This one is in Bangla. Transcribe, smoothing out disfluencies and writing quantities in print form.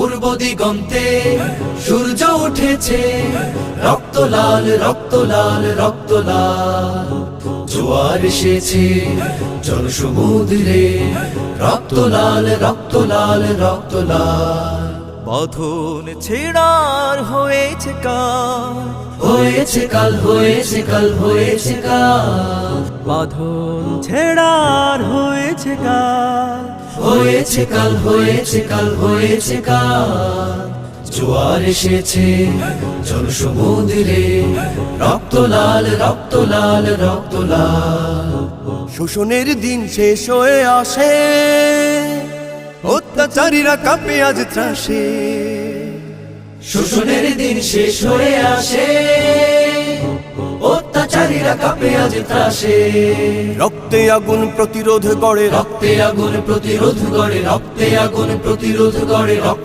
পূর্ব দিগন্তে সূর্য উঠেছে, রক্ত লাল রক্ত লাল রক্ত লাল। জোয়ার এসেছে জল সমুদ্রে, রক্ত লাল রক্ত লাল রক্ত লাল। বাঁধন ছেড়ার হয়েছে কাল, হয়েছে কাল হয়েছে কাল হয়েছে কাল। বাঁধন ছেড়ার হয়েছে কাল, হয়েছে কাল হয়েছে কাল হয়েছে কাল। জোয়ার এসেছে জল সমুদ্রে, রক্ত লাল রক্ত লাল রক্ত লাল। শোষণের দিন শেষ হয়ে আসে, অত্যাচারীরা কাঁপে আজ ত্রাসে। শোষণের দিন শেষ হয়ে আসে, অত্যাচারীরা কাঁপে আজ ত্রাসে। রক্তে আগুন প্রতিরোধ গড়ে, রক্তে আগুন প্রতিরোধ গড়ে, রক্তে আগুন প্রতিরোধ গড়ে, রক্তে